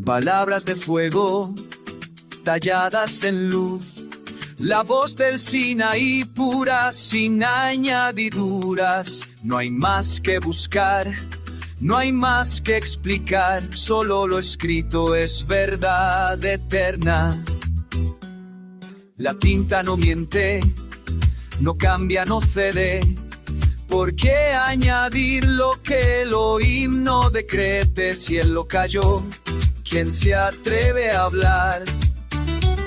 Palabras de fuego, talladas en luz, la voz del Sinaí pura, sin añadiduras. No hay más que buscar, no hay más que explicar, solo lo escrito es verdad eterna. La tinta no miente, no cambia, no cede. ¿Por qué añadir lo que el himno decrete si él lo cayó? ¿Quién se atreve a hablar?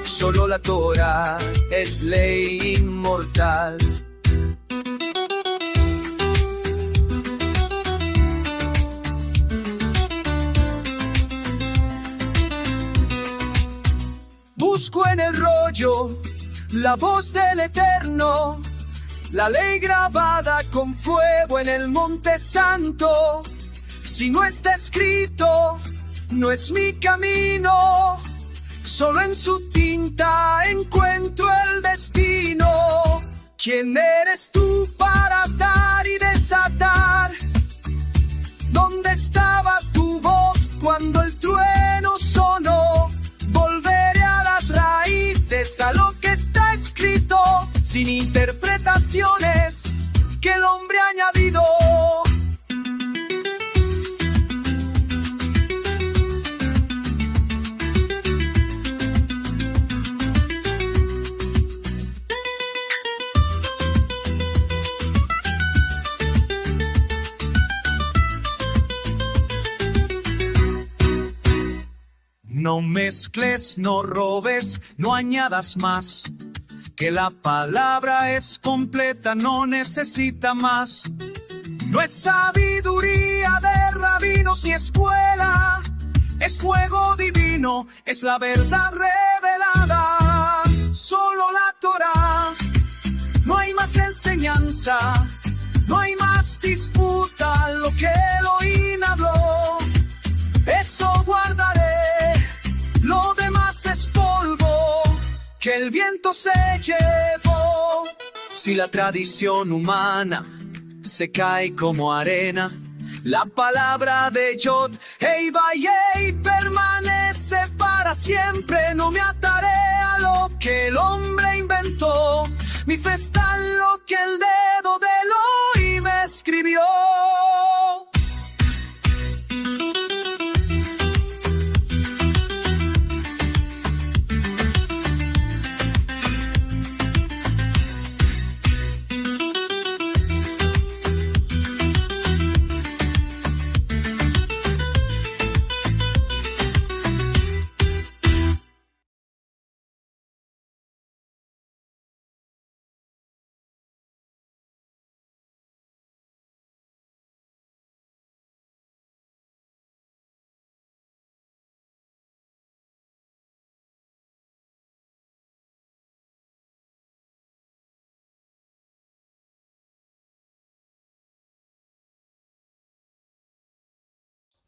Solo la Torá es ley inmortal. Busco en el rollo la voz del Eterno, la ley grabada con fuego en el Monte Santo. Si no está escrito, no es mi camino, solo en su tinta encuentro el destino. ¿Quién eres tú para atar y desatar? ¿Dónde estaba tu voz cuando el trueno sonó? Volveré a las raíces, a lo que está escrito, sin interpretaciones que el hombre ha añadido. No mezcles, no robes, no añadas más, que la palabra es completa, no necesita más. No es sabiduría de rabinos ni escuela, es fuego divino, es la verdad revelada. Solo la Torá, no hay más enseñanza, no hay más disputa, lo que Elohim habló, eso guardaré. Lo demás es polvo que el viento se llevó. Si la tradición humana se cae como arena, la palabra de Yod Hei Vayei permanece para siempre. No me ataré a lo que el hombre inventó, mi fe está en lo que el dedo de Elohim escribió.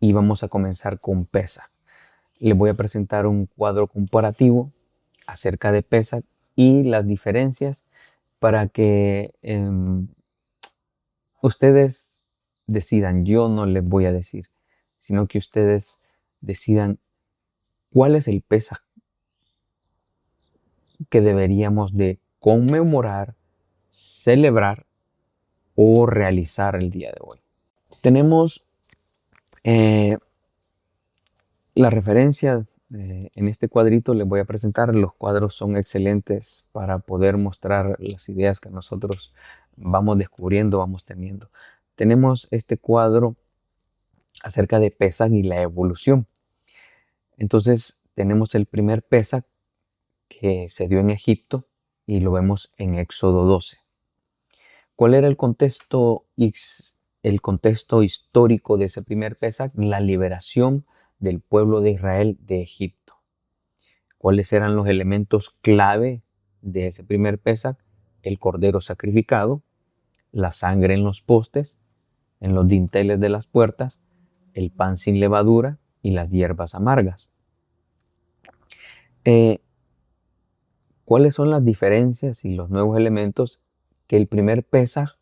Y vamos a comenzar con Pesach. Les voy a presentar un cuadro comparativo acerca de Pesach y las diferencias para que ustedes decidan. Yo no les voy a decir, sino que ustedes decidan cuál es el Pesach que deberíamos de conmemorar, celebrar o realizar el día de hoy. Tenemos la referencia en este cuadrito. Les voy a presentar. Los cuadros son excelentes para poder mostrar las ideas que nosotros vamos descubriendo, vamos teniendo. Tenemos este cuadro acerca de Pesach y la evolución. Entonces tenemos el primer Pesach que se dio en Egipto y lo vemos en Éxodo 12. ¿Cuál era el contexto histórico de ese primer Pesach? La liberación del pueblo de Israel de Egipto. ¿Cuáles eran los elementos clave de ese primer Pesach? El cordero sacrificado, la sangre en los postes en los dinteles de las puertas, el pan sin levadura y las hierbas amargas. ¿Cuáles son las diferencias y los nuevos elementos? Que el primer Pesaj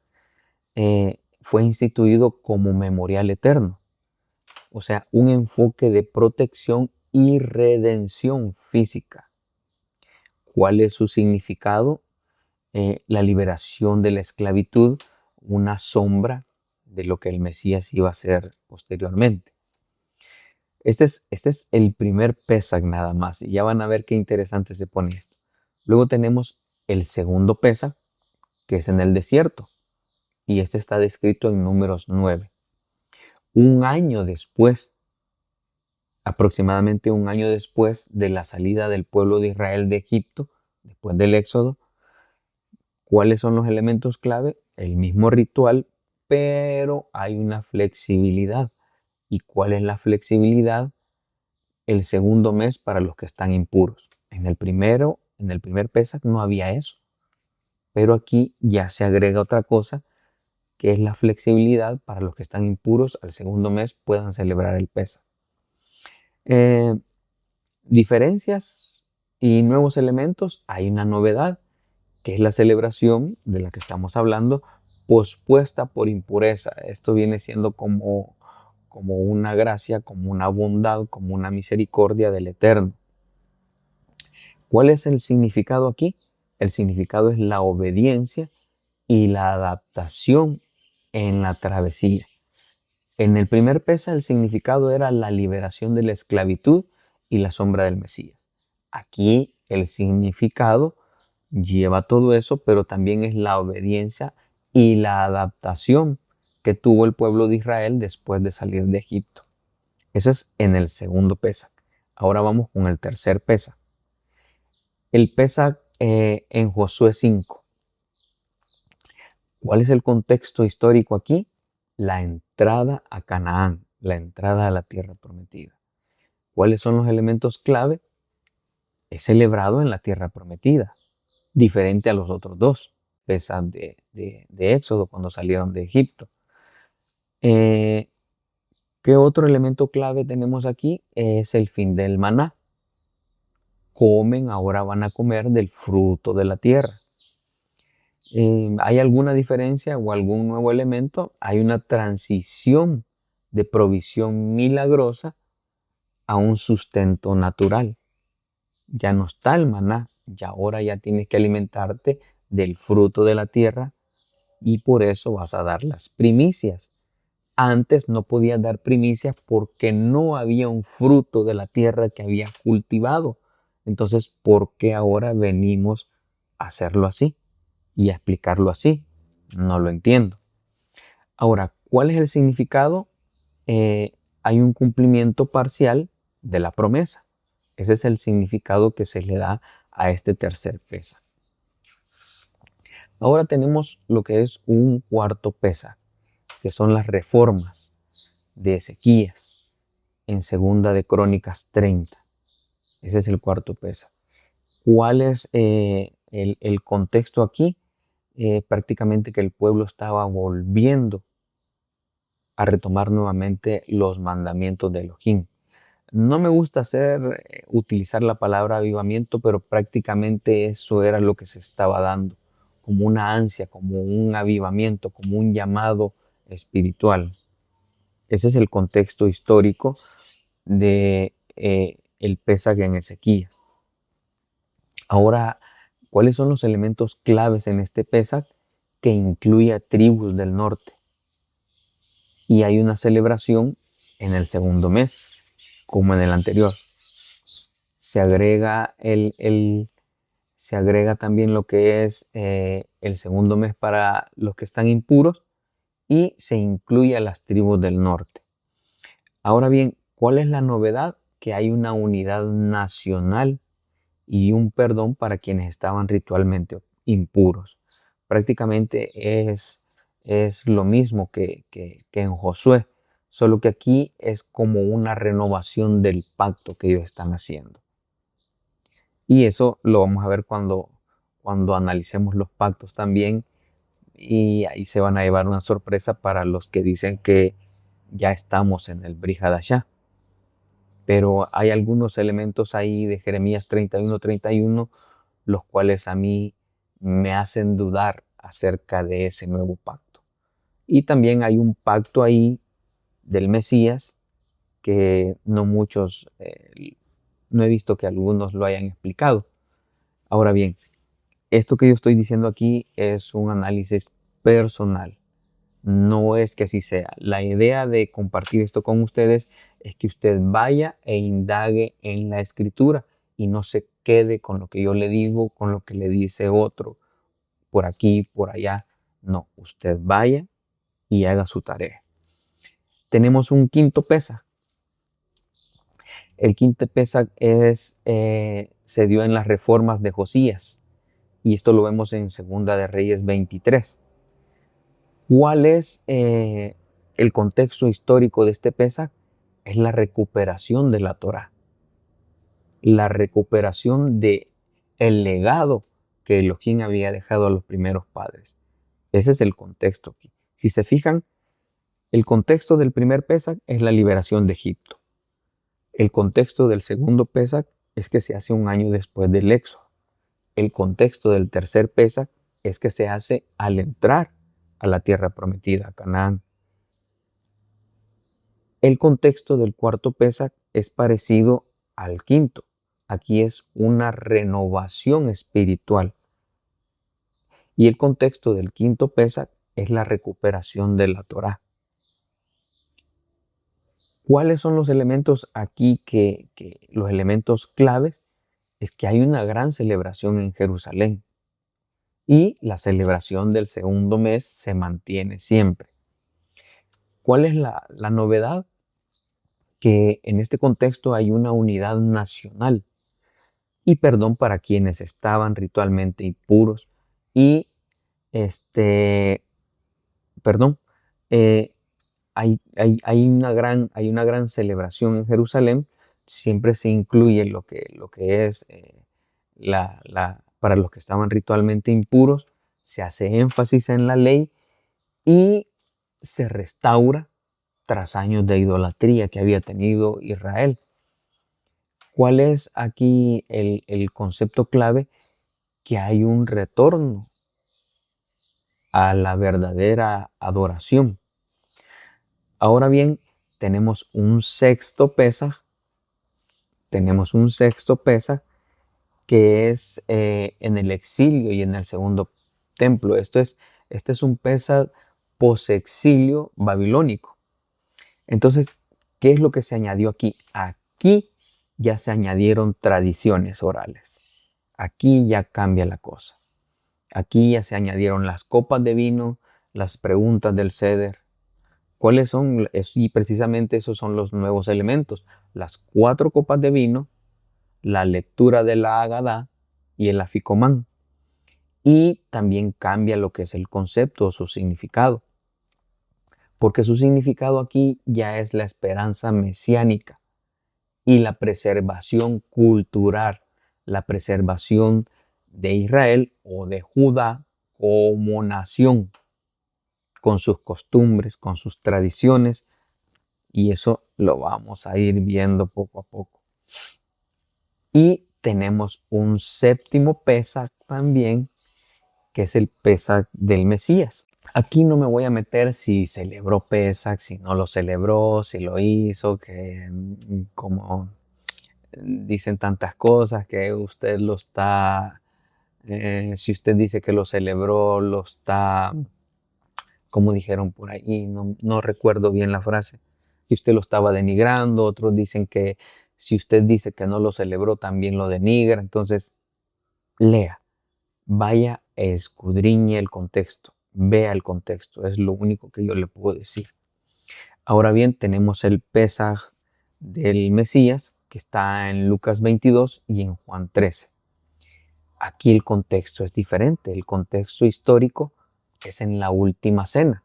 fue instituido como memorial eterno, o sea, un enfoque de protección y redención física. ¿Cuál es su significado? La liberación de la esclavitud, una sombra de lo que el Mesías iba a hacer posteriormente. Este es el primer Pesaj nada más, y ya van a ver qué interesante se pone esto. Luego tenemos el segundo Pesaj, que es en el desierto, y este está descrito en Números 9. Un año después, aproximadamente un año después de la salida del pueblo de Israel de Egipto, después del Éxodo, ¿cuáles son los elementos clave? El mismo ritual, pero hay una flexibilidad. ¿Y cuál es la flexibilidad? El segundo mes para los que están impuros. En el primer Pesaj no había eso, pero aquí ya se agrega otra cosa, que es la flexibilidad para los que están impuros al segundo mes puedan celebrar el Pesaj. Diferencias y nuevos elementos. Hay una novedad, que es la celebración de la que estamos hablando, pospuesta por impureza. Esto viene siendo como una gracia, como una bondad, como una misericordia del Eterno. ¿Cuál es el significado aquí? El significado es la obediencia y la adaptación en la travesía. En el primer Pesaj el significado era la liberación de la esclavitud y la sombra del Mesías. Aquí el significado lleva todo eso, pero también es la obediencia y la adaptación que tuvo el pueblo de Israel después de salir de Egipto. Eso es en el segundo Pesaj. Ahora vamos con el tercer Pesaj. El Pesaj en Josué 5. ¿Cuál es el contexto histórico aquí? La entrada a Canaán, la entrada a la tierra prometida. ¿Cuáles son los elementos clave? Es celebrado en la tierra prometida, diferente a los otros dos Pesaj de Éxodo cuando salieron de Egipto. ¿Qué otro elemento clave tenemos aquí? Es el fin del maná. Ahora van a comer del fruto de la tierra. ¿Hay alguna diferencia o algún nuevo elemento? Hay una transición de provisión milagrosa a un sustento natural. Ya no está el maná, ya ahora ya tienes que alimentarte del fruto de la tierra y por eso vas a dar las primicias. Antes no podías dar primicias porque no había un fruto de la tierra que había cultivado. Entonces, ¿por qué ahora venimos a hacerlo así y a explicarlo así? No lo entiendo. Ahora, ¿cuál es el significado? Hay un cumplimiento parcial de la promesa. Ese es el significado que se le da a este tercer Pesaj. Ahora tenemos lo que es un cuarto Pesaj, que son las reformas de Ezequías en Segunda de Crónicas 30. Ese es el cuarto Pesaj. ¿Cuál es el contexto aquí? Prácticamente que el pueblo estaba volviendo a retomar nuevamente los mandamientos de Elohim. No me gusta utilizar la palabra avivamiento, pero prácticamente eso era lo que se estaba dando, como una ansia, como un avivamiento, como un llamado espiritual. Ese es el contexto histórico de el Pesaj en Ezequías. Ahora, ¿cuáles son los elementos claves en este Pesaj? Que incluye a tribus del norte. Y hay una celebración en el segundo mes, como en el anterior. Se agrega, se agrega también lo que es el segundo mes para los que están impuros y se incluye a las tribus del norte. Ahora bien, ¿cuál es la novedad? Que hay una unidad nacional y un perdón para quienes estaban ritualmente impuros. Prácticamente es lo mismo que en Josué, solo que aquí es como una renovación del pacto que ellos están haciendo. Y eso lo vamos a ver cuando analicemos los pactos también, y ahí se van a llevar una sorpresa para los que dicen que ya estamos en el Brit Hadashah. Pero hay algunos elementos ahí de Jeremías 31:31, los cuales a mí me hacen dudar acerca de ese nuevo pacto. Y también hay un pacto ahí del Mesías que no muchos, no he visto que algunos lo hayan explicado. Ahora bien, esto que yo estoy diciendo aquí es un análisis personal. No es que así sea. La idea de compartir esto con ustedes es que usted vaya e indague en la escritura y no se quede con lo que yo le digo, con lo que le dice otro, por aquí, por allá. No, usted vaya y haga su tarea. Tenemos un quinto Pesaj. El quinto Pesaj se dio en las reformas de Josías y esto lo vemos en Segunda de Reyes 23. ¿Cuál es el contexto histórico de este Pesaj? Es la recuperación de la Torá, la recuperación de el legado que Elohim había dejado a los primeros padres. Ese es el contexto aquí. Si se fijan, el contexto del primer Pesaj es la liberación de Egipto. El contexto del segundo Pesaj es que se hace un año después del Éxodo. El contexto del tercer Pesaj es que se hace al entrar a la tierra prometida, a Canaán. El contexto del cuarto Pesaj es parecido al quinto. Aquí es una renovación espiritual. Y el contexto del quinto Pesaj es la recuperación de la Torá. ¿Cuáles son los elementos aquí los elementos claves? Es que hay una gran celebración en Jerusalén. Y la celebración del segundo mes se mantiene siempre. ¿Cuál es la novedad? Que en este contexto hay una unidad nacional y perdón para quienes estaban ritualmente impuros y perdón, eh, hay una gran celebración en Jerusalén. Siempre se incluye lo que es para los que estaban ritualmente impuros, se hace énfasis en la ley y se restaura tras años de idolatría que había tenido Israel. ¿Cuál es aquí el concepto clave? Que hay un retorno a la verdadera adoración. Ahora bien, tenemos un sexto Pesaj que es en el exilio y en el segundo templo. Este es un Pesaj posexilio babilónico. Entonces, ¿qué es lo que se añadió aquí? Aquí ya se añadieron tradiciones orales. Aquí ya cambia la cosa. Aquí ya se añadieron las copas de vino, las preguntas del Seder. ¿Cuáles son? Y precisamente esos son los nuevos elementos. Las 4 copas de vino, la lectura de la Agadá y el Aficomán. Y también cambia lo que es el concepto o su significado. Porque su significado aquí ya es la esperanza mesiánica y la preservación cultural, la preservación de Israel o de Judá como nación, con sus costumbres, con sus tradiciones, y eso lo vamos a ir viendo poco a poco. Y tenemos un séptimo Pesaj también, que es el Pesaj del Mesías. Aquí no me voy a meter si celebró Pesaj, si no lo celebró, si lo hizo, que como dicen tantas cosas, que usted lo está, si usted dice que lo celebró, lo está, como dijeron por ahí, no recuerdo bien la frase, que usted lo estaba denigrando, otros dicen que si usted dice que no lo celebró, también lo denigra. Entonces, lea, vaya, escudriñe el contexto, vea el contexto, es lo único que yo le puedo decir. Ahora bien, tenemos el Pesaj del Mesías, que está en Lucas 22 y en Juan 13. Aquí el contexto es diferente, el contexto histórico es en la última cena,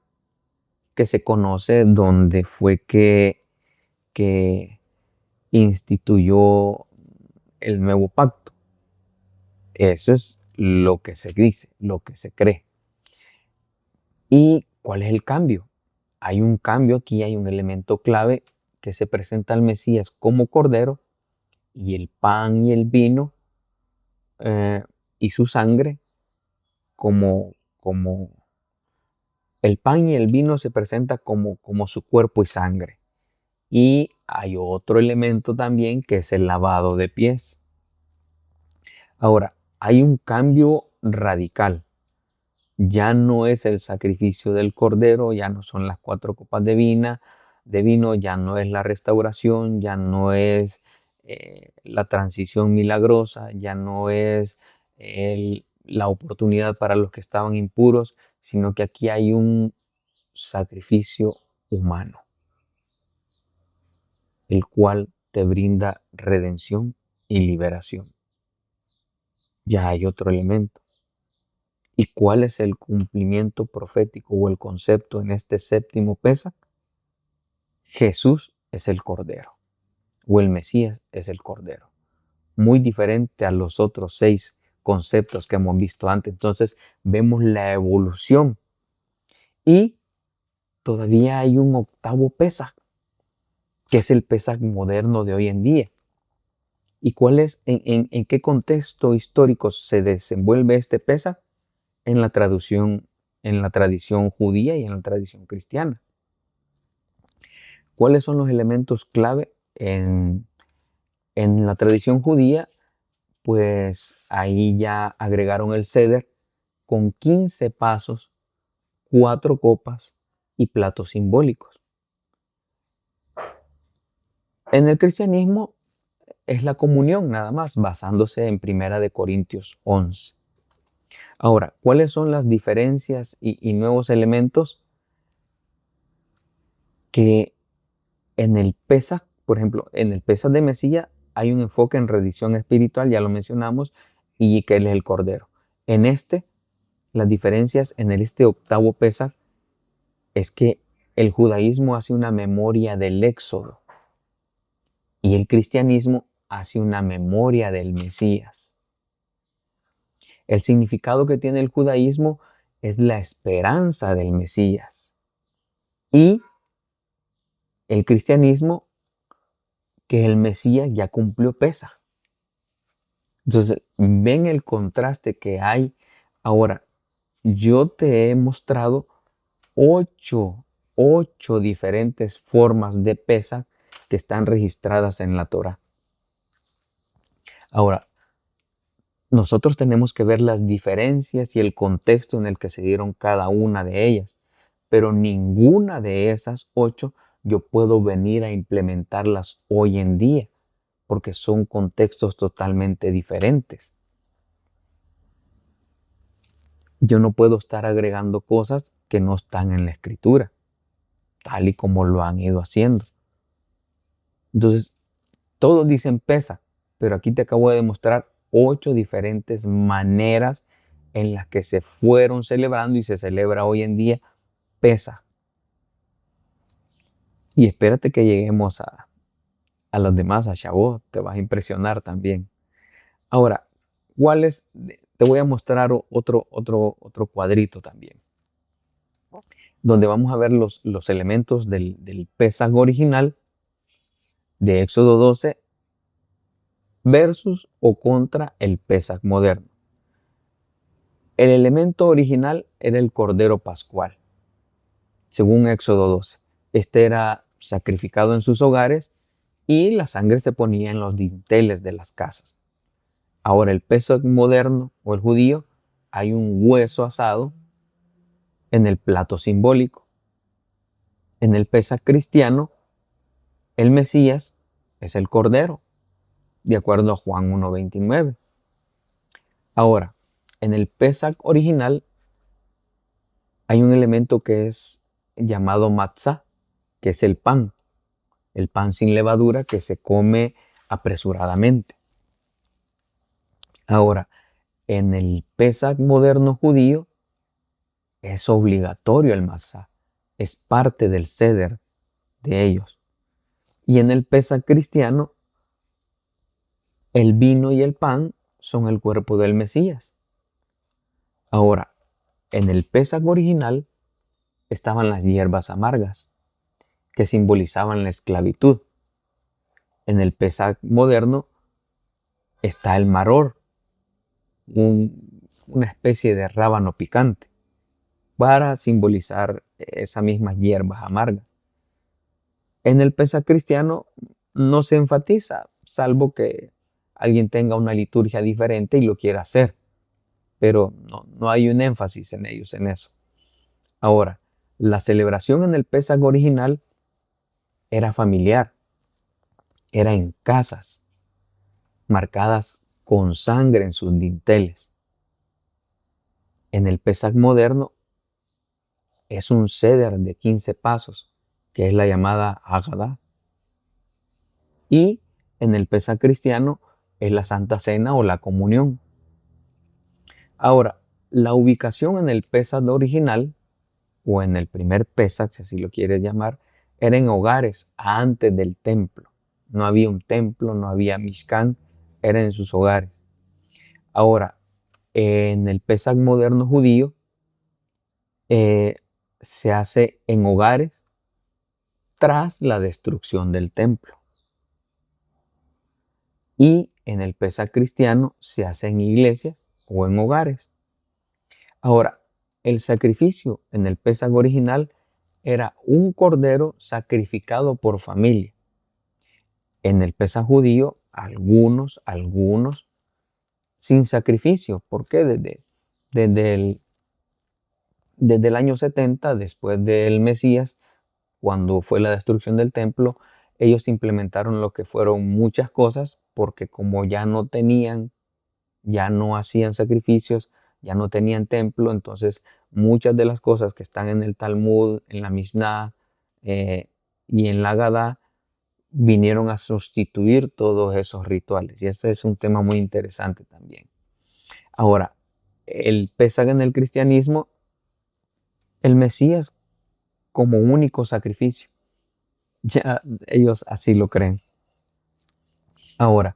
que se conoce donde fue que instituyó el nuevo pacto. Eso es lo que se dice, lo que se cree. ¿Y cuál es el cambio? Hay un cambio aquí, hay un elemento clave que se presenta al Mesías como cordero y el pan y el vino y su sangre como el pan y el vino se presenta como su cuerpo y sangre. Y hay otro elemento también que es el lavado de pies. Ahora, hay un cambio radical. Ya no es el sacrificio del cordero, ya no son las 4 copas de vino, ya no es la restauración, ya no es la transición milagrosa, ya no es la oportunidad para los que estaban impuros, sino que aquí hay un sacrificio humano, el cual te brinda redención y liberación. Ya hay otro elemento. ¿Y cuál es el cumplimiento profético o el concepto en este séptimo Pesaj? Jesús es el Cordero, o el Mesías es el Cordero. Muy diferente a los otros 6 conceptos que hemos visto antes. Entonces vemos la evolución. Y todavía hay un octavo Pesaj, que es el Pesaj moderno de hoy en día. ¿Y cuál es, en qué contexto histórico se desenvuelve este Pesaj? En la tradición judía y en la tradición cristiana. ¿Cuáles son los elementos clave en la tradición judía? Pues ahí ya agregaron el ceder con 15 pasos, 4 copas y platos simbólicos. En el cristianismo es la comunión nada más, basándose en 1 Corintios 11. Ahora, ¿cuáles son las diferencias y nuevos elementos que en el Pesaj, por ejemplo, en el Pesaj de Mesías hay un enfoque en rendición espiritual, ya lo mencionamos, y que él es el Cordero. En las diferencias en este octavo Pesaj es que el judaísmo hace una memoria del Éxodo y el cristianismo hace una memoria del Mesías. El significado que tiene el judaísmo es la esperanza del Mesías y el cristianismo que el Mesías ya cumplió Pesaj. Entonces, ven el contraste que hay. Ahora, yo te he mostrado 8 diferentes formas de Pesaj que están registradas en la Torá. Ahora, nosotros tenemos que ver las diferencias y el contexto en el que se dieron cada una de ellas, pero ninguna de esas 8 yo puedo venir a implementarlas hoy en día, porque son contextos totalmente diferentes. Yo no puedo estar agregando cosas que no están en la escritura, tal y como lo han ido haciendo. Entonces, todos dicen pesa, pero aquí te acabo de demostrar 8 diferentes maneras en las que se fueron celebrando y se celebra hoy en día pesa. Y espérate que lleguemos a los demás, a Shavuot, te vas a impresionar también. Ahora, te voy a mostrar otro cuadrito también, donde vamos a ver los elementos del Pesaj original de Éxodo 12 versus o contra el Pesaj moderno. El elemento original era el Cordero Pascual, según Éxodo 12. Este era sacrificado en sus hogares y la sangre se ponía en los dinteles de las casas. Ahora, el Pesaj moderno o el judío, hay un hueso asado en el plato simbólico. En el Pesaj cristiano, el Mesías es el Cordero, de acuerdo a Juan 1:29. Ahora, en el Pesaj original hay un elemento que es llamado matzá, que es el pan sin levadura que se come apresuradamente. Ahora, en el Pesaj moderno judío es obligatorio el matzá, es parte del ceder de ellos. Y en el Pesaj cristiano, el vino y el pan son el cuerpo del Mesías. Ahora, en el Pesaj original, estaban las hierbas amargas, que simbolizaban la esclavitud. En el Pesaj moderno está el maror, una especie de rábano picante, para simbolizar esas mismas hierbas amargas. En el Pesaj cristiano no se enfatiza, salvo que alguien tenga una liturgia diferente y lo quiera hacer, pero no hay un énfasis en ellos, en eso. Ahora, la celebración en el Pesaj original era familiar, era en casas, marcadas con sangre en sus dinteles. En el Pesaj moderno es un ceder de 15 pasos, que es la llamada Haggadah. Y en el Pesaj cristiano es la Santa Cena o la comunión. Ahora, la ubicación en el Pesaj original, o en el primer Pesaj, si así lo quieres llamar, era en hogares antes del templo. No había un templo, no había Mishkan, era en sus hogares. Ahora, en el Pesaj moderno judío, se hace en hogares tras la destrucción del templo. Y en el Pesaj cristiano se hace en iglesias o en hogares. Ahora, el sacrificio en el Pesaj original era un cordero sacrificado por familia. En el Pesaj judío, algunos sin sacrificio. ¿Por qué? Desde el año 70, después del Mesías, cuando fue la destrucción del templo, ellos implementaron lo que fueron muchas cosas, porque como ya no tenían, ya no hacían sacrificios, ya no tenían templo, entonces muchas de las cosas que están en el Talmud, en la Mishnah y en la Haggadah, vinieron a sustituir todos esos rituales. Y este es un tema muy interesante también. Ahora, el Pesaj en el cristianismo, el Mesías como único sacrificio. Ya ellos así lo creen. Ahora,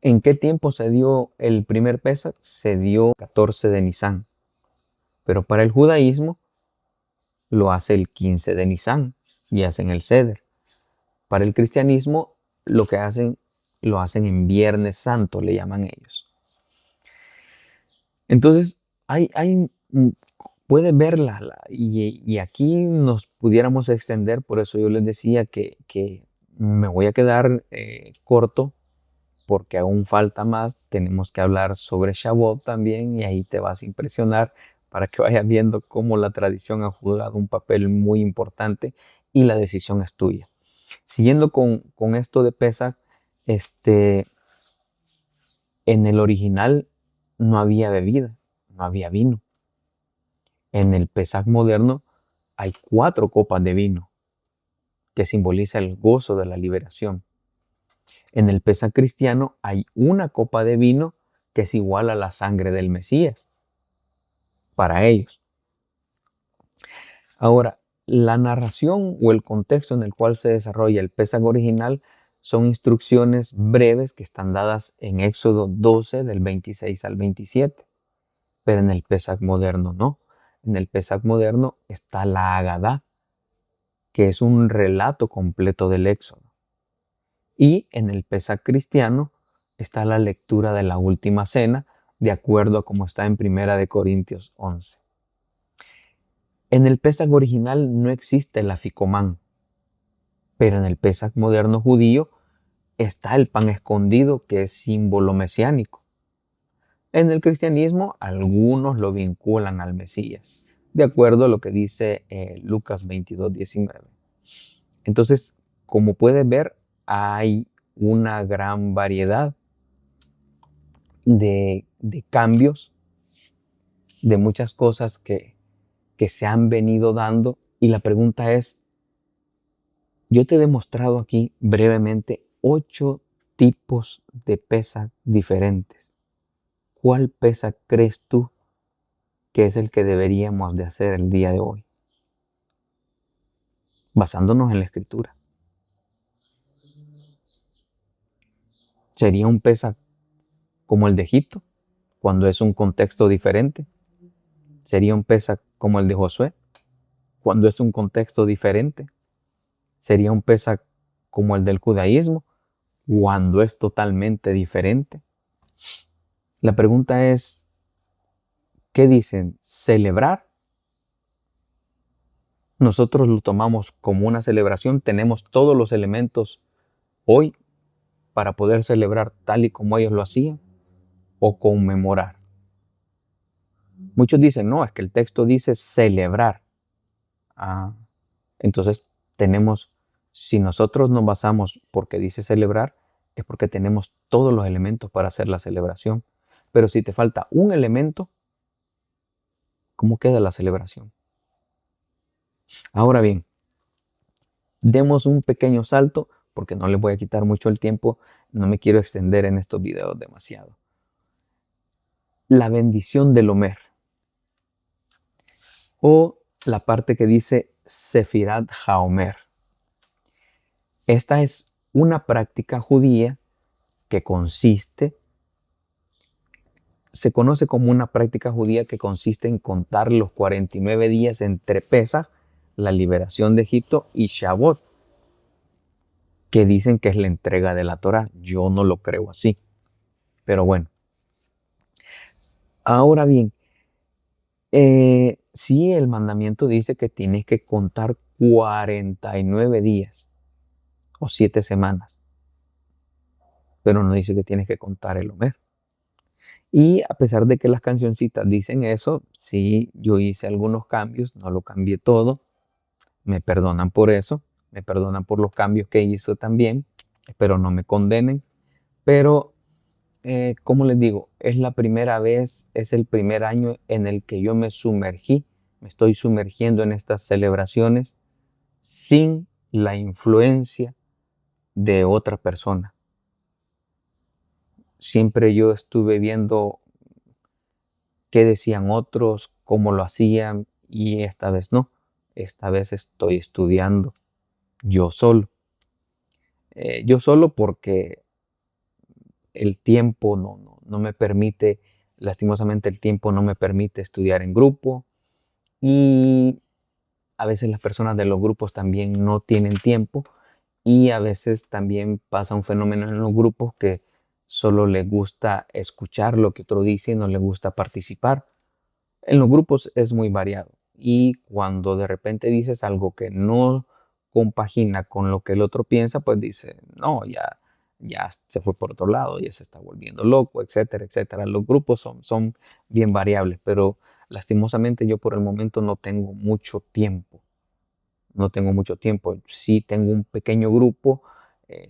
¿en qué tiempo se dio el primer Pesaj? Se dio 14 de Nisan. Pero para el judaísmo lo hace el 15 de Nisan y hacen el Seder. Para el cristianismo lo hacen en Viernes Santo, le llaman ellos. Entonces, puede verla y aquí nos pudiéramos extender, por eso yo les decía que me voy a quedar corto porque aún falta más, tenemos que hablar sobre Shavuot también y ahí te vas a impresionar para que vayas viendo cómo la tradición ha jugado un papel muy importante y la decisión es tuya. Siguiendo con esto de Pesaj, en el original no había bebida, no había vino. En el Pesaj moderno hay 4 copas de vino, que simboliza el gozo de la liberación. En el Pesaj cristiano hay una copa de vino que es igual a la sangre del Mesías, para ellos. Ahora, la narración o el contexto en el cual se desarrolla el Pesaj original son instrucciones breves que están dadas en Éxodo 12 del 26 al 27, pero en el Pesaj moderno no. En el Pesaj moderno está la Haggadah, que es un relato completo del Éxodo. Y en el Pesaj cristiano está la lectura de la última cena, de acuerdo a como está en 1 Corintios 11. En el Pesaj original no existe el aficomán, pero en el Pesaj moderno judío está el pan escondido, que es símbolo mesiánico. En el cristianismo algunos lo vinculan al Mesías, de acuerdo a lo que dice Lucas 22:19. Entonces, como puedes ver, hay una gran variedad de cambios, de muchas cosas que se han venido dando. Y la pregunta es, yo te he demostrado aquí brevemente 8 tipos de Pesaj diferentes. ¿Cuál Pesaj crees tú que es el que deberíamos de hacer el día de hoy? Basándonos en la Escritura. ¿Sería un Pesaj como el de Egipto, cuando es un contexto diferente? ¿Sería un Pesaj como el de Josué, cuando es un contexto diferente. Sería un Pesaj como el del judaísmo, cuando es totalmente diferente. La pregunta es, ¿qué dicen? ¿Celebrar? Nosotros lo tomamos como una celebración, tenemos todos los elementos hoy para poder celebrar tal y como ellos lo hacían, o conmemorar. Muchos dicen, no, es que el texto dice celebrar. Ah, entonces tenemos, si nosotros nos basamos porque dice celebrar, es porque tenemos todos los elementos para hacer la celebración. Pero si te falta un elemento, ¿cómo queda la celebración? Ahora bien, demos un pequeño salto porque no les voy a quitar mucho el tiempo, no me quiero extender en estos videos demasiado. La bendición del Omer, o la parte que dice Sefirat HaOmer. Esta es una práctica judía que se conoce como una práctica judía que consiste en contar los 49 días entre Pesaj, la liberación de Egipto, y Shavuot, que dicen que es la entrega de la Torá. Yo no lo creo así, pero bueno. Ahora bien, sí, el mandamiento dice que tienes que contar 49 días o 7 semanas, pero no dice que tienes que contar el Omer. Y a pesar de que las cancioncitas dicen eso, sí, yo hice algunos cambios, no lo cambié todo, me perdonan por eso, me perdonan por los cambios que hice también, espero no me condenen, pero como les digo, es la primera vez, es el primer año en el que yo me estoy sumergiendo en estas celebraciones sin la influencia de otra persona. Siempre yo estuve viendo qué decían otros, cómo lo hacían, y esta vez no. Esta vez estoy estudiando yo solo. Yo solo porque el tiempo no me permite, lastimosamente el tiempo no me permite estudiar en grupo, y a veces las personas de los grupos también no tienen tiempo, y a veces también pasa un fenómeno en los grupos que solo les gusta escuchar lo que otro dice y no les gusta participar. En los grupos es muy variado, y cuando de repente dices algo que no compagina con lo que el otro piensa, pues dice, no, ya se fue por otro lado, ya se está volviendo loco, etcétera, etcétera. Los grupos son bien variables, pero lastimosamente yo por el momento no tengo mucho tiempo. No tengo mucho tiempo. Sí tengo un pequeño grupo.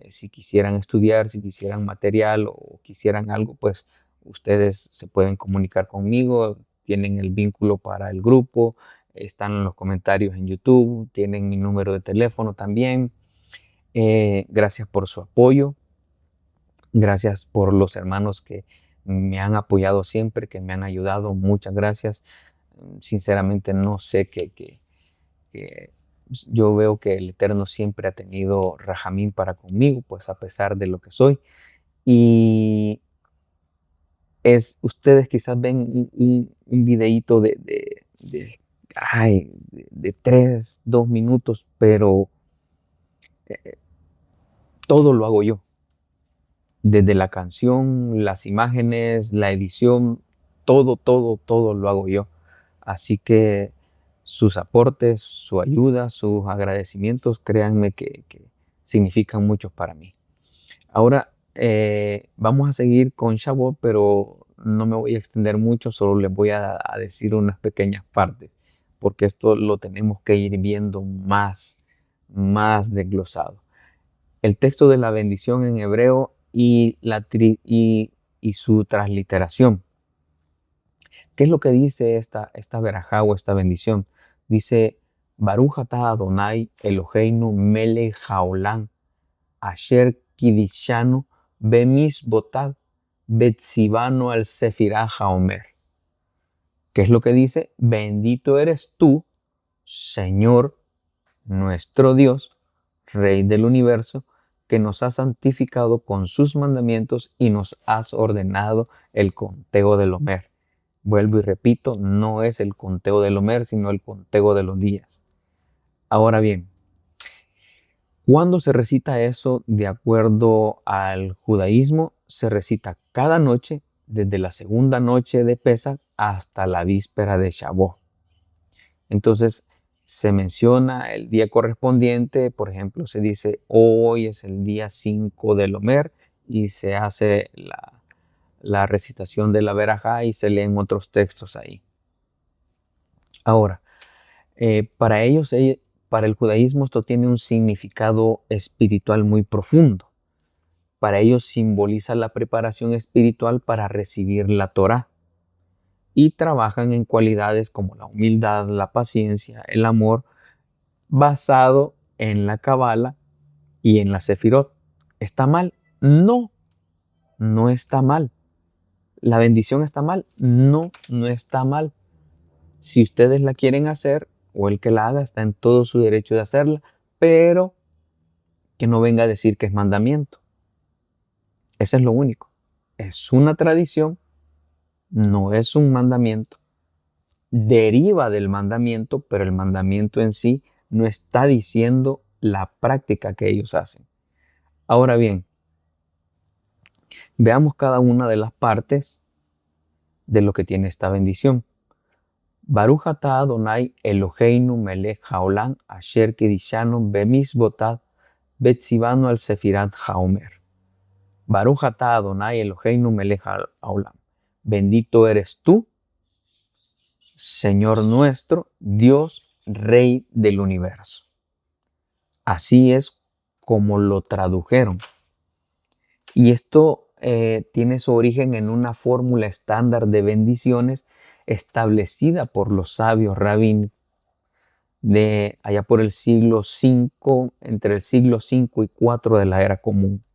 Si quisieran estudiar, si quisieran material o quisieran algo, pues ustedes se pueden comunicar conmigo. Tienen el vínculo para el grupo. Están en los comentarios en YouTube. Tienen mi número de teléfono también. Gracias por su apoyo. Gracias por los hermanos que me han apoyado siempre, que me han ayudado. Muchas gracias. Sinceramente no sé que yo veo que el Eterno siempre ha tenido rajamín para conmigo, pues a pesar de lo que soy. Y ustedes quizás ven un videíto de 3, 2 minutos, pero eh, todo lo hago yo. Desde la canción, las imágenes, la edición, todo lo hago yo. Así que sus aportes, su ayuda, sus agradecimientos, créanme que significan mucho para mí. Ahora vamos a seguir con Shavuot, pero no me voy a extender mucho, solo les voy a decir unas pequeñas partes, porque esto lo tenemos que ir viendo más desglosado. El texto de la bendición en hebreo y su transliteración. ¿Qué es lo que dice esta verajá o esta bendición? Dice, Baruch atah Adonai Eloheinu melech haolam, asher kidishanu bemisbotav betzivano al sefirah haomer. ¿Qué es lo que dice? Bendito eres tú, Señor, nuestro Dios, Rey del universo, que nos has santificado con sus mandamientos y nos has ordenado el conteo del Omer. Vuelvo y repito, no es el conteo del Omer, sino el conteo de los días. Ahora bien, ¿cuándo se recita eso de acuerdo al judaísmo? Se recita cada noche, desde la segunda noche de Pesach hasta la víspera de Shavuot. Entonces, se menciona el día correspondiente, por ejemplo, se dice hoy es el día 5 del Omer y se hace la recitación de la Berajá y se leen otros textos ahí. Ahora, para ellos, para el judaísmo, esto tiene un significado espiritual muy profundo. Para ellos simboliza la preparación espiritual para recibir la Torá y trabajan en cualidades como la humildad, la paciencia, el amor, basado en la Kabbalah y en la Sefirot. ¿Está mal? No, no está mal. ¿La bendición está mal? No, no está mal. Si ustedes la quieren hacer, o el que la haga, está en todo su derecho de hacerla, pero que no venga a decir que es mandamiento. Eso es lo único. Es una tradición, no es un mandamiento. Deriva del mandamiento, pero el mandamiento en sí no está diciendo la práctica que ellos hacen. Ahora bien, veamos cada una de las partes de lo que tiene esta bendición. Baruch atah Adonai Eloheinu melech haolam asher kedishanu bemizvotav betzivanu al sefirat haomer. Baruch atah Adonai Eloheinu melech haolam. Bendito eres tú, Señor nuestro, Dios, Rey del universo. Así es como lo tradujeron. Y esto tiene su origen en una fórmula estándar de bendiciones establecida por los sabios rabínicos de allá por el siglo V, entre el siglo V y IV de la era común.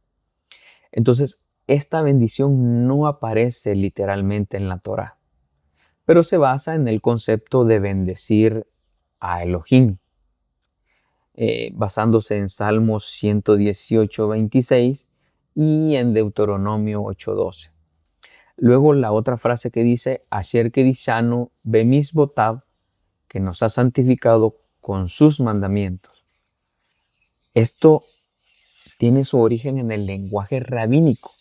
Entonces, esta bendición no aparece literalmente en la Torá, pero se basa en el concepto de bendecir a Elohim, basándose en Salmos 118, 26 y en Deuteronomio 8:12. Luego la otra frase que dice, Asher kedishanu bemizvotav, que nos ha santificado con sus mandamientos. Esto tiene su origen en el lenguaje rabínico.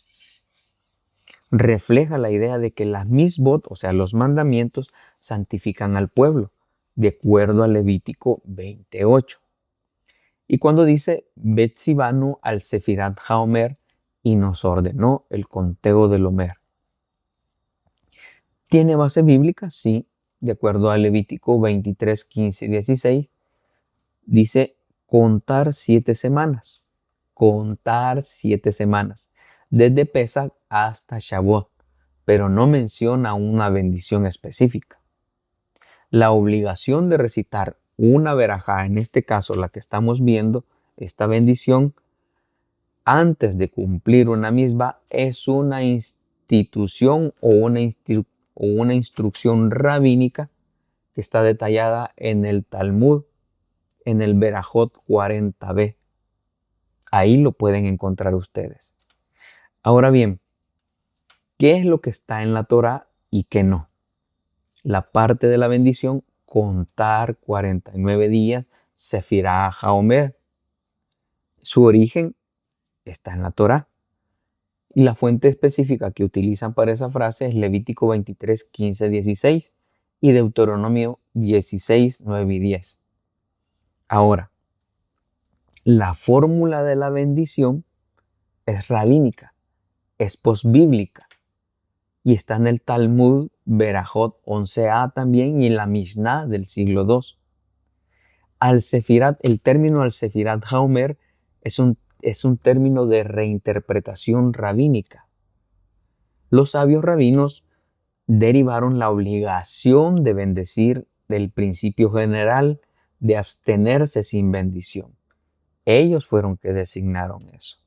Refleja la idea de que las misbot, o sea, los mandamientos, santifican al pueblo, de acuerdo al Levítico 28. Y cuando dice Betzivanu al Sefirat HaOmer, y nos ordenó el conteo del Omer. ¿Tiene base bíblica? Sí, de acuerdo al Levítico 23, 15 y 16. Dice contar 7 semanas. Contar 7 semanas. Desde Pesach hasta Shavuot. Pero no menciona una bendición específica. La obligación de recitar una verajá, en este caso la que estamos viendo, esta bendición, antes de cumplir una misma, es una institución o una instrucción rabínica que está detallada en el Talmud, en el Berajot 40b. Ahí lo pueden encontrar ustedes. Ahora bien, ¿qué es lo que está en la Torá y qué no? La parte de la bendición, contar 49 días, Sefirá HaOmer. Su origen está en la Torá. Y la fuente específica que utilizan para esa frase es Levítico 23, 15, 16 y Deuteronomio 16, 9 y 10. Ahora, la fórmula de la bendición es rabínica, es posbíblica y está en el Talmud Berajot 11a también y en la Mishnah del siglo II. El término al Sefirat HaOmer es un término de reinterpretación rabínica. Los sabios rabinos derivaron la obligación de bendecir del principio general de abstenerse sin bendición. Ellos fueron que designaron eso.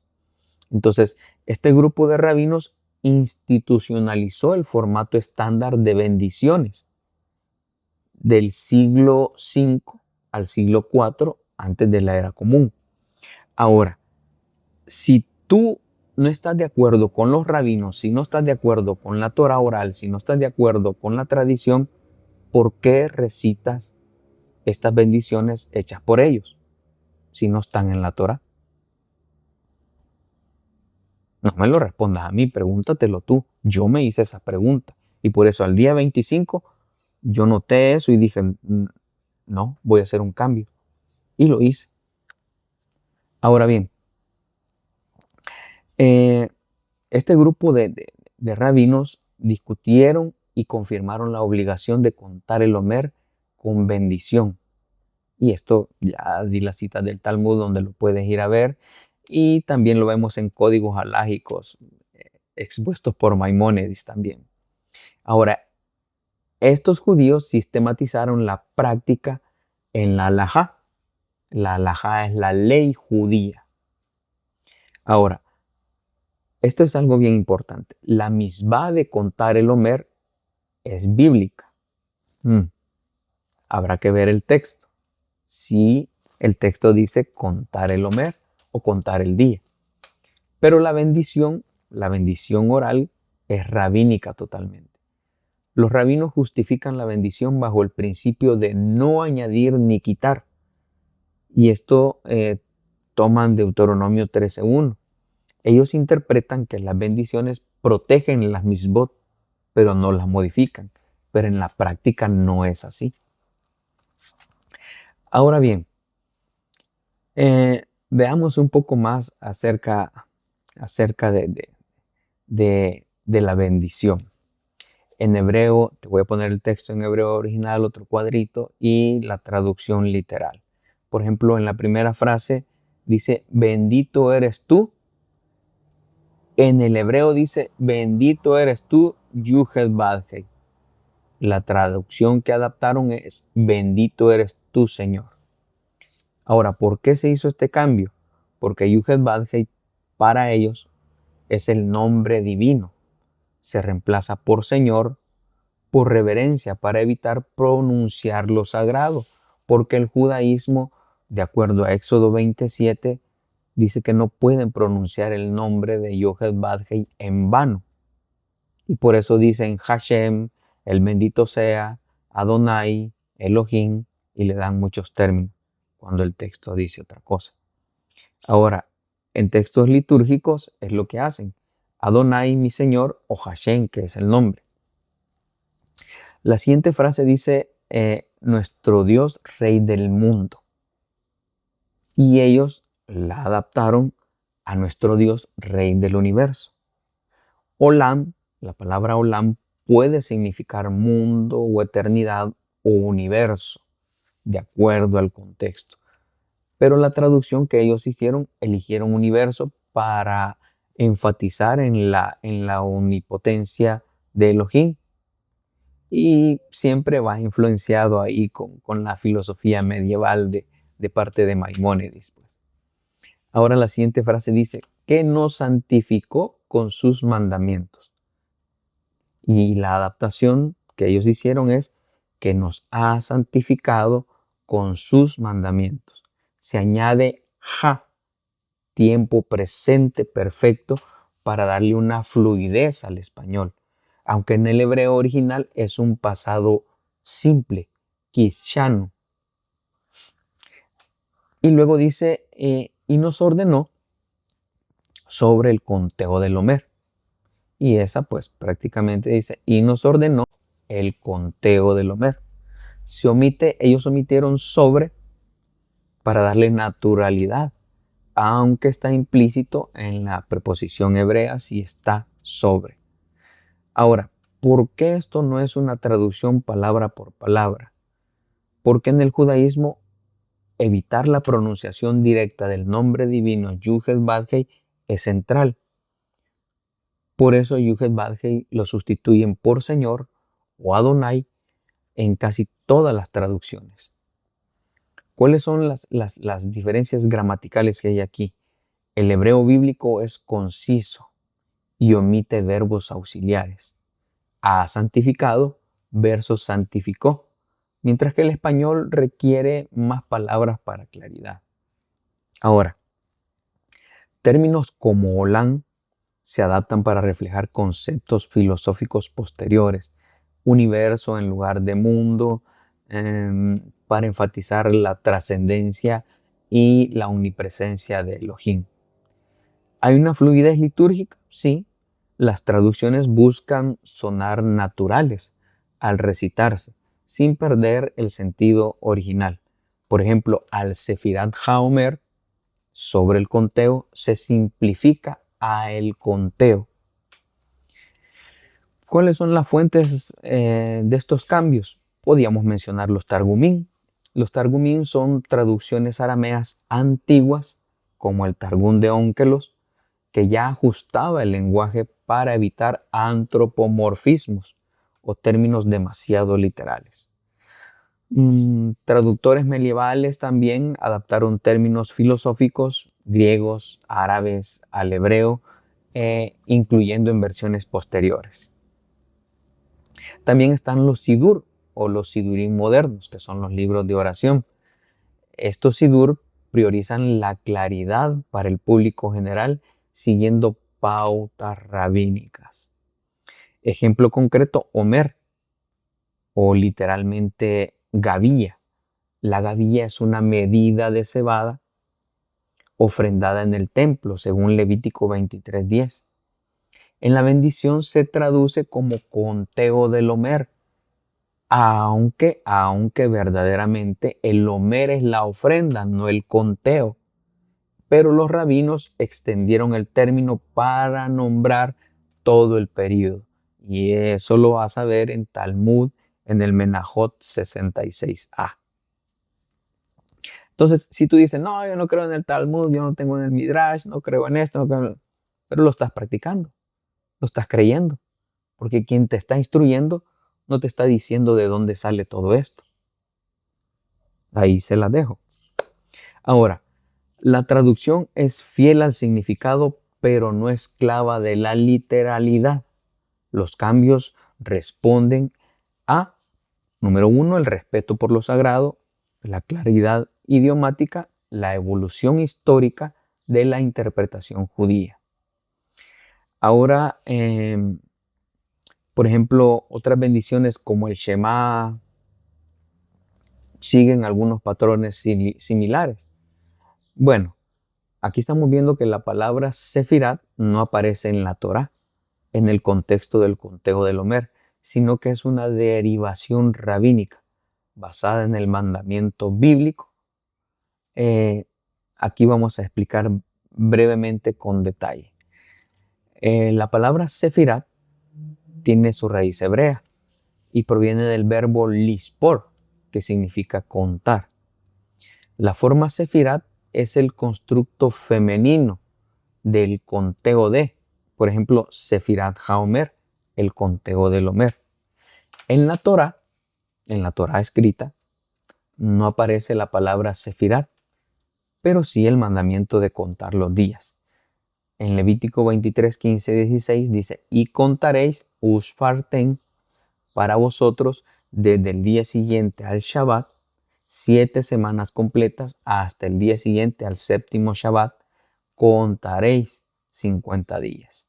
Entonces, este grupo de rabinos institucionalizó el formato estándar de bendiciones del siglo V al siglo IV antes de la era común. Ahora, si tú no estás de acuerdo con los rabinos, si no estás de acuerdo con la Torah oral, si no estás de acuerdo con la tradición, ¿por qué recitas estas bendiciones hechas por ellos, si no están en la Torá? No me lo respondas a mí, pregúntatelo tú. Yo me hice esa pregunta y por eso al día 25 yo noté eso y dije, no, voy a hacer un cambio. Y lo hice. Ahora bien, este grupo de rabinos discutieron y confirmaron la obligación de contar el Omer con bendición. Y esto ya di la cita del Talmud donde lo puedes ir a ver. Y también lo vemos en códigos halágicos expuestos por Maimónides también. Ahora, estos judíos sistematizaron la práctica en la halajá. La halajá es la ley judía. Ahora, esto es algo bien importante. La misbá de contar el Omer es bíblica. Habrá que ver el texto. Si el texto dice contar el Omer o contar el día. Pero la bendición oral, es rabínica totalmente. Los rabinos justifican la bendición bajo el principio de no añadir ni quitar. Y esto toman Deuteronomio 13:1. Ellos interpretan que las bendiciones protegen las misbot, pero no las modifican. Pero en la práctica no es así. Ahora bien, veamos un poco más acerca de la bendición. En hebreo, te voy a poner el texto en hebreo original, otro cuadrito, y la traducción literal. Por ejemplo, en la primera frase dice, bendito eres tú. En el hebreo dice, bendito eres tú, Yuhet Badhei. La traducción que adaptaron es, bendito eres tú, Señor. Ahora, ¿por qué se hizo este cambio? Porque Yuhet Badhei para ellos es el nombre divino. Se reemplaza por Señor, por reverencia, para evitar pronunciar lo sagrado, porque el judaísmo, de acuerdo a Éxodo 27, dice que no pueden pronunciar el nombre de Yohed Badhei en vano. Y por eso dicen Hashem, el bendito sea, Adonai, Elohim, y le dan muchos términos cuando el texto dice otra cosa. Ahora, en textos litúrgicos es lo que hacen. Adonai, mi Señor, o Hashem, que es el nombre. La siguiente frase dice, nuestro Dios, Rey del mundo. Y ellos la adaptaron a nuestro Dios, Rey del universo. Olam, la palabra Olam puede significar mundo o eternidad o universo, de acuerdo al contexto. Pero la traducción que ellos hicieron, eligieron universo para enfatizar en la omnipotencia de Elohim. Y siempre va influenciado ahí con la filosofía medieval de parte de Maimónides. Pues. Ahora la siguiente frase dice, que nos santificó con sus mandamientos. Y la adaptación que ellos hicieron es que nos ha santificado con sus mandamientos. Se añade ja, tiempo presente perfecto, para darle una fluidez al español. Aunque en el hebreo original es un pasado simple, kishanu. Y luego dice, y nos ordenó sobre el conteo del Omer. Y esa pues prácticamente dice, y nos ordenó el conteo del Omer. Ellos omitieron sobre para darle naturalidad, aunque está implícito en la preposición hebrea si está sobre. Ahora, ¿por qué esto no es una traducción palabra por palabra? Porque en el judaísmo evitar la pronunciación directa del nombre divino Yuhet Badhei es central. Por eso Yuhet Badhei lo sustituyen por Señor o Adonai en casi todas las traducciones. ¿Cuáles son las diferencias gramaticales que hay aquí? El hebreo bíblico es conciso y omite verbos auxiliares. Ha santificado versus santificó, mientras que el español requiere más palabras para claridad. Ahora, términos como Olam se adaptan para reflejar conceptos filosóficos posteriores. Universo en lugar de mundo, para enfatizar la trascendencia y la omnipresencia de Elohim. ¿Hay una fluidez litúrgica? Sí. Las traducciones buscan sonar naturales al recitarse, sin perder el sentido original. Por ejemplo, al Sefirat HaOmer, sobre el conteo, se simplifica a el conteo. ¿Cuáles son las fuentes de estos cambios? Podíamos mencionar los Targumín. Los Targumín son traducciones arameas antiguas, como el Targum de Onkelos, que ya ajustaba el lenguaje para evitar antropomorfismos o términos demasiado literales. Traductores medievales también adaptaron términos filosóficos griegos, árabes al hebreo, incluyendo en versiones posteriores. También están los Sidur o los Sidurim modernos, que son los libros de oración. Estos Sidur priorizan la claridad para el público general, siguiendo pautas rabínicas. Ejemplo concreto, Omer, o literalmente gavilla. La gavilla es una medida de cebada ofrendada en el templo, según Levítico 23:10. En la bendición se traduce como conteo del Omer, aunque verdaderamente el Omer es la ofrenda, no el conteo. Pero los rabinos extendieron el término para nombrar todo el período. Y eso lo vas a ver en Talmud, en el Menajot 66a. Entonces, si tú dices, no, yo no creo en el Talmud, yo no tengo en el Midrash, no creo en esto, pero lo estás practicando, lo estás creyendo, porque quien te está instruyendo no te está diciendo de dónde sale todo esto. Ahí se las dejo. Ahora, la traducción es fiel al significado, pero no esclava de la literalidad. Los cambios responden a, número uno, el respeto por lo sagrado, la claridad idiomática, la evolución histórica de la interpretación judía. Ahora, por ejemplo, otras bendiciones como el Shema siguen algunos patrones similares. Bueno, aquí estamos viendo que la palabra Sefirat no aparece en la Torá, en el contexto del conteo del Omer, sino que es una derivación rabínica basada en el mandamiento bíblico. Aquí vamos a explicar brevemente con detalle. La palabra Sefirat tiene su raíz hebrea y proviene del verbo lispor, que significa contar. La forma Sefirat es el constructo femenino del conteo de, por ejemplo, Sefirat HaOmer, el conteo del Omer. En la Torá escrita, no aparece la palabra Sefirat, pero sí el mandamiento de contar los días. En Levítico 23, 15, 16 dice, y contaréis Ushparten para vosotros desde el día siguiente al Shabbat, 7 semanas completas hasta el día siguiente al séptimo Shabbat, contaréis 50 días.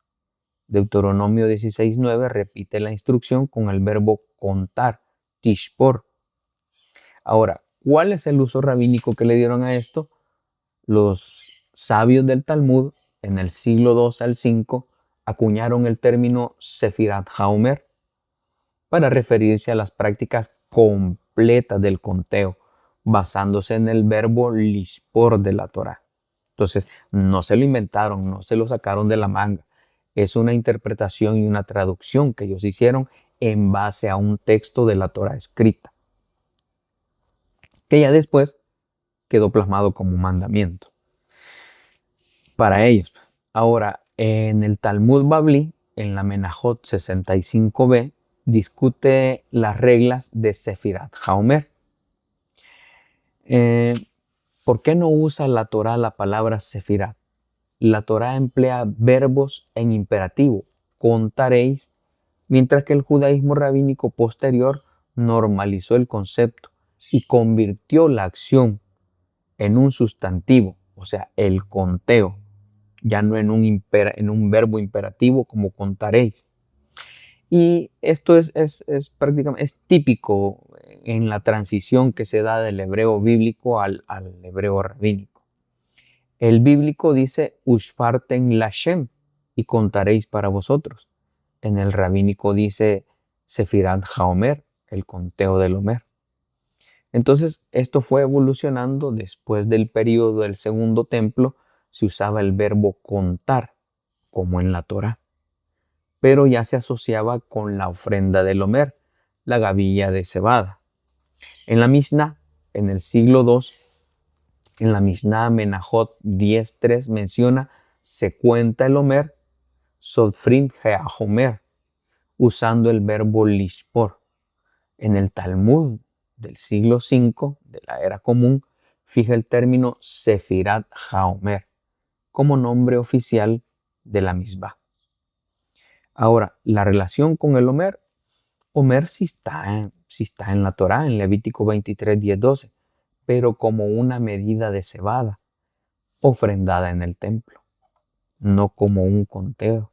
Deuteronomio 16:9 repite la instrucción con el verbo contar, tishpor. Ahora, ¿cuál es el uso rabínico que le dieron a esto? Los sabios del Talmud en el siglo II al V acuñaron el término Sefirat HaOmer para referirse a las prácticas completas del conteo, basándose en el verbo lispor de la Torá. Entonces, no se lo inventaron, no se lo sacaron de la manga. Es una interpretación y una traducción que ellos hicieron en base a un texto de la Torá escrita, que ya después quedó plasmado como un mandamiento para ellos. Ahora, en el Talmud Babli, en la Menajot 65b, discute las reglas de Sefirat HaOmer. ¿Por qué no usa la Torá la palabra Sefirat? La Torá emplea verbos en imperativo, contaréis, mientras que el judaísmo rabínico posterior normalizó el concepto y convirtió la acción en un sustantivo, o sea, el conteo, ya no en un verbo imperativo como contaréis. Y esto es prácticamente, es típico en la transición que se da del hebreo bíblico al hebreo rabínico. El bíblico dice, Ushparten Lashem, y contaréis para vosotros. En el rabínico dice, Sefirat Haomer, el conteo del Homer. Entonces, esto fue evolucionando después del período del segundo templo, se usaba el verbo contar, como en la Torá, pero ya se asociaba con la ofrenda del Homer, la gavilla de cebada. En la Mishnah, en el siglo II, en la Mishnah Menahot 10.3 menciona, se cuenta el Homer, Sofrin Homer, usando el verbo lishpor. En el Talmud del siglo V de la era común, fija el término Sefirat HaOmer como nombre oficial de la misbah. Ahora, la relación con el Homer, Homer sí está en la Torá, en Levítico 23, 10, 12, pero como una medida de cebada, ofrendada en el templo, no como un conteo.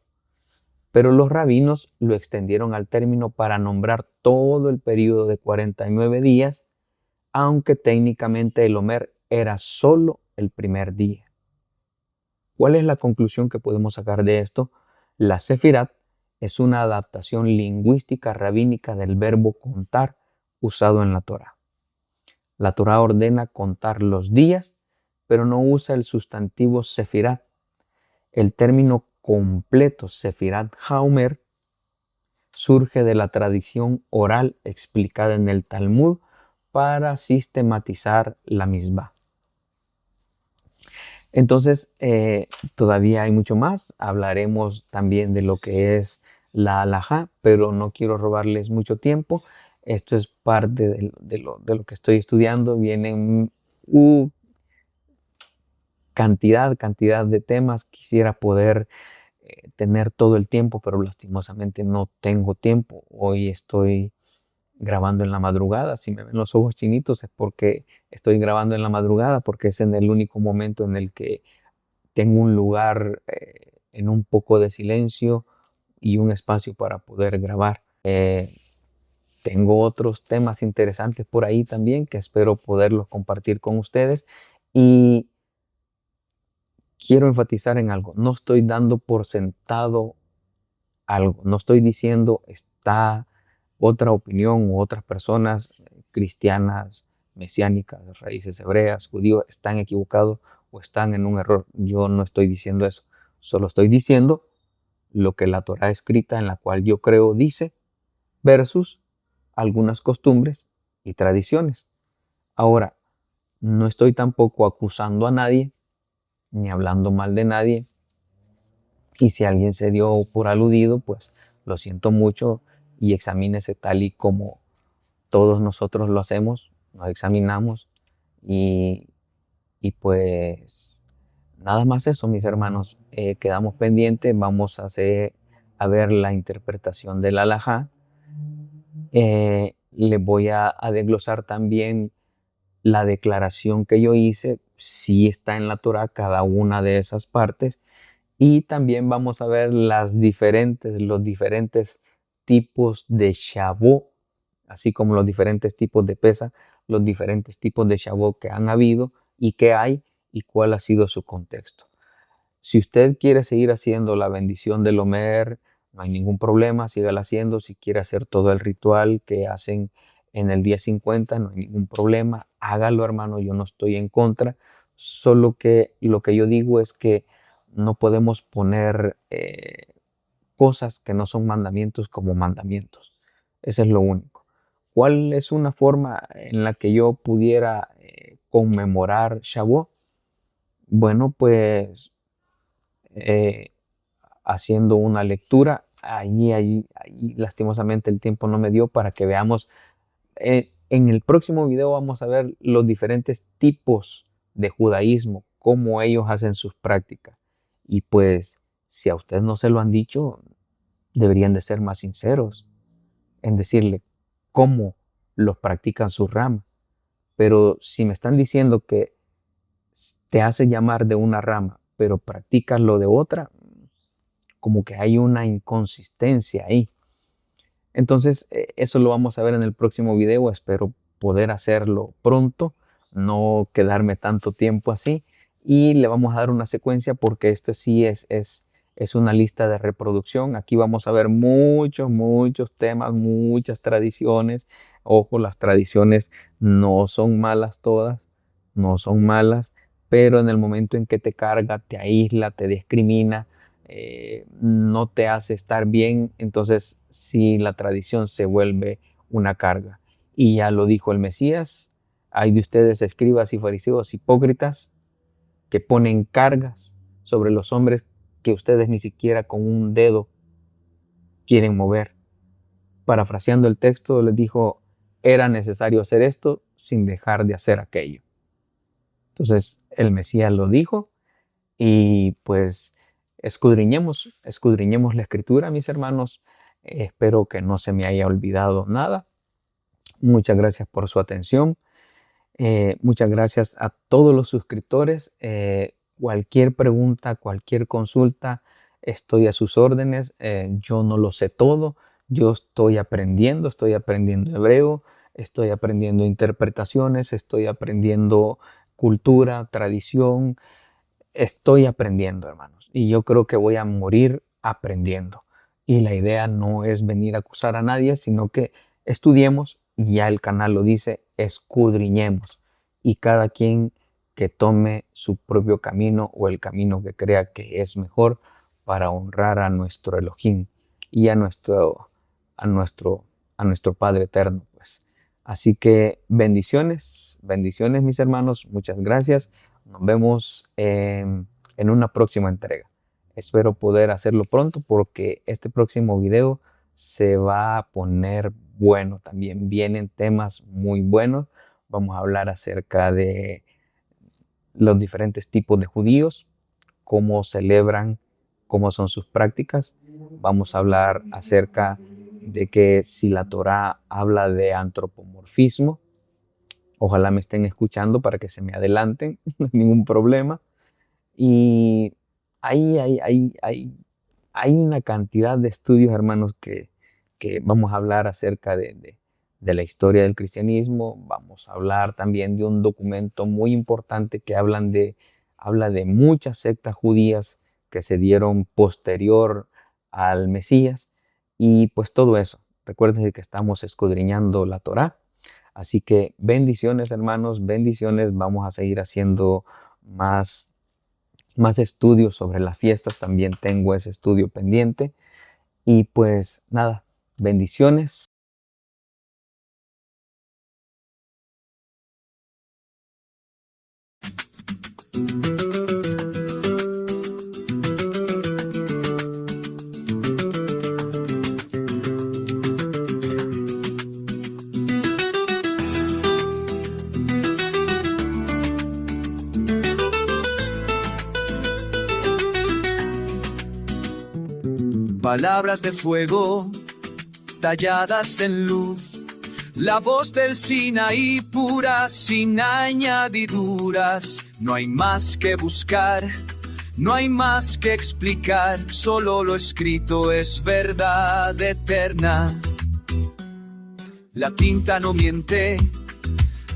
Pero los rabinos lo extendieron al término para nombrar todo el periodo de 49 días, aunque técnicamente el Homer era solo el primer día. ¿Cuál es la conclusión que podemos sacar de esto? La Sefirat es una adaptación lingüística rabínica del verbo contar usado en la Torá. La Torá ordena contar los días, pero no usa el sustantivo Sefirat. El término completo Sefirat HaOmer surge de la tradición oral explicada en el Talmud para sistematizar la misbah. Entonces, todavía hay mucho más. Hablaremos también de lo que es la halajá, pero no quiero robarles mucho tiempo. Esto es parte de lo que estoy estudiando. Vienen cantidad de temas. Quisiera poder tener todo el tiempo, pero lastimosamente no tengo tiempo. Hoy estoy grabando en la madrugada. Si me ven los ojos chinitos es porque estoy grabando en la madrugada, porque es en el único momento en el que tengo un lugar en un poco de silencio y un espacio para poder grabar. Tengo otros temas interesantes por ahí también que espero poderlos compartir con ustedes, y quiero enfatizar en algo. No estoy dando por sentado algo. No estoy diciendo está otra opinión u otras personas cristianas, mesiánicas, de raíces hebreas, judíos, están equivocados o están en un error. Yo no estoy diciendo eso. Solo estoy diciendo lo que la Torá escrita en la cual yo creo dice versus algunas costumbres y tradiciones. Ahora, no estoy tampoco acusando a nadie ni hablando mal de nadie. Y si alguien se dio por aludido, pues lo siento mucho y examínese tal y como todos nosotros lo hacemos, nos examinamos y, pues nada más eso, mis hermanos. Quedamos pendientes, vamos a ver la interpretación del alajá. Les voy a desglosar también la declaración que yo hice, si está en la Torá cada una de esas partes. Y también vamos a ver los diferentes tipos de Shavuot, así como los diferentes tipos de Pesaj, los diferentes tipos de Shavuot que han habido y que hay, y cuál ha sido su contexto. Si usted quiere seguir haciendo la bendición del Omer, no hay ningún problema, sígala haciendo. Si quiere hacer todo el ritual que hacen en el día 50, no hay ningún problema, hágalo, hermano, yo no estoy en contra. Solo que lo que yo digo es que no podemos poner cosas que no son mandamientos como mandamientos. Eso es lo único. ¿Cuál es una forma en la que yo pudiera conmemorar Shavuot? Bueno, pues eh, haciendo una lectura. Allí, lastimosamente el tiempo no me dio para que veamos. En el próximo video vamos a ver los diferentes tipos de judaísmo, cómo ellos hacen sus prácticas. Y pues, si a ustedes no se lo han dicho, deberían de ser más sinceros en decirle cómo los practican sus ramas. Pero si me están diciendo que te hace llamar de una rama, pero practicas lo de otra, como que hay una inconsistencia ahí. Entonces, eso lo vamos a ver en el próximo video. Espero poder hacerlo pronto, no quedarme tanto tiempo así. Y le vamos a dar una secuencia porque este sí es una lista de reproducción. Aquí vamos a ver muchos temas, muchas tradiciones. Ojo, las tradiciones no son malas todas, no son malas, pero en el momento en que te carga, te aísla, te discrimina, no te hace estar bien, entonces sí la tradición se vuelve una carga. Y ya lo dijo el Mesías: hay de ustedes, escribas y fariseos hipócritas, que ponen cargas sobre los hombres que ustedes ni siquiera con un dedo quieren mover. Parafraseando el texto, les dijo: era necesario hacer esto sin dejar de hacer aquello. Entonces el Mesías lo dijo y pues escudriñemos la escritura, mis hermanos. Espero que no se me haya olvidado nada. Muchas gracias por su atención. Muchas gracias a todos los suscriptores. Cualquier pregunta, cualquier consulta, estoy a sus órdenes. Yo no lo sé todo. Yo estoy aprendiendo hebreo, estoy aprendiendo interpretaciones, estoy aprendiendo cultura, tradición. Estoy aprendiendo, hermanos. Y yo creo que voy a morir aprendiendo. Y la idea no es venir a acusar a nadie, sino que estudiemos, y ya el canal lo dice, escudriñemos. Y cada quien que tome su propio camino o el camino que crea que es mejor para honrar a nuestro Elohim y a nuestro Padre eterno, pues. Así que bendiciones, mis hermanos. Muchas gracias. Nos vemos en una próxima entrega. Espero poder hacerlo pronto porque este próximo video se va a poner bueno. También vienen temas muy buenos. Vamos a hablar acerca de los diferentes tipos de judíos, cómo celebran, cómo son sus prácticas. Vamos a hablar acerca de que si la Torá habla de antropomorfismo, ojalá me estén escuchando para que se me adelanten, no hay ningún problema. Y hay una cantidad de estudios, hermanos, que vamos a hablar acerca de la historia del cristianismo. Vamos a hablar también de un documento muy importante que habla de muchas sectas judías que se dieron posterior al Mesías. Y pues todo eso. Recuerden que estamos escudriñando la Torá. Así que bendiciones, hermanos, bendiciones. Vamos a seguir haciendo más estudios sobre las fiestas. También tengo ese estudio pendiente. Y pues nada, bendiciones. Palabras de fuego, talladas en luz, la voz del Sinaí pura, sin añadiduras. No hay más que buscar, no hay más que explicar, solo lo escrito es verdad eterna. La tinta no miente,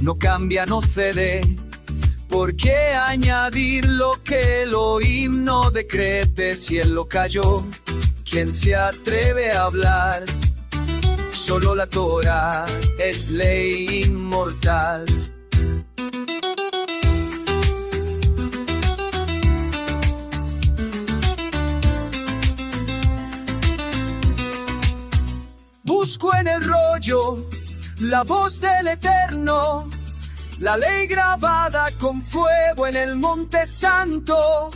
no cambia, no cede. ¿Por qué añadir lo que Elohim no decrete? Si él lo cayó, ¿quién se atreve a hablar? Solo la Torá es ley inmortal. Busco en el rollo la voz del Eterno, la ley grabada con fuego en el Monte Santo.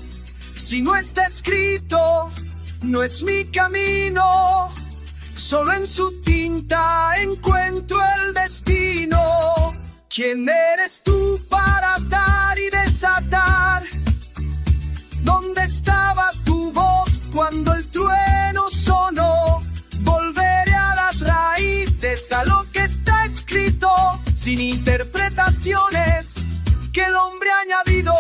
Si no está escrito, no es mi camino, solo en su tinta encuentro el destino. ¿Quién eres tú para atar y desatar? ¿Dónde estaba tu voz cuando el trueno sonó? Volveré a las raíces, a lo que está escrito, sin interpretaciones que el hombre ha añadido.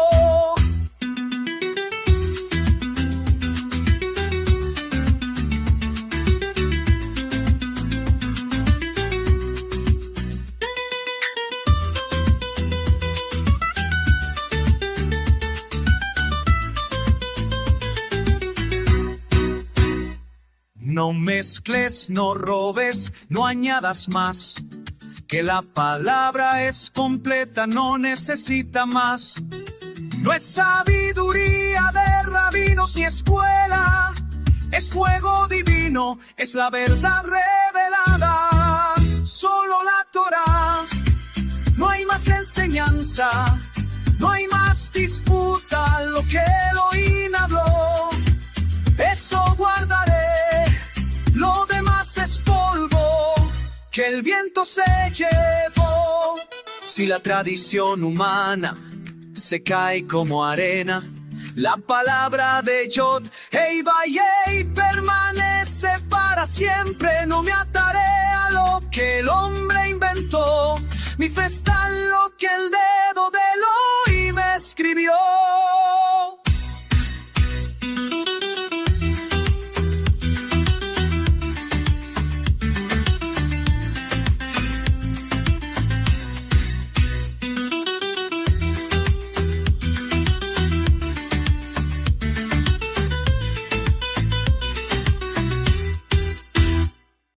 No mezcles, no robes, no añadas más. Que la palabra es completa, no necesita más. No es sabiduría de rabinos ni escuela. Es fuego divino, es la verdad revelada. Solo la Torá, no hay más enseñanza, no hay más disputa. Lo que Elohim habló, eso guardaré. Lo demás es polvo que el viento se llevó. Si la tradición humana se cae como arena, la palabra de Yod Hei Vayei permanece para siempre. No me ataré a lo que el hombre inventó. Mi fe está en lo que el dedo de Elohim escribió.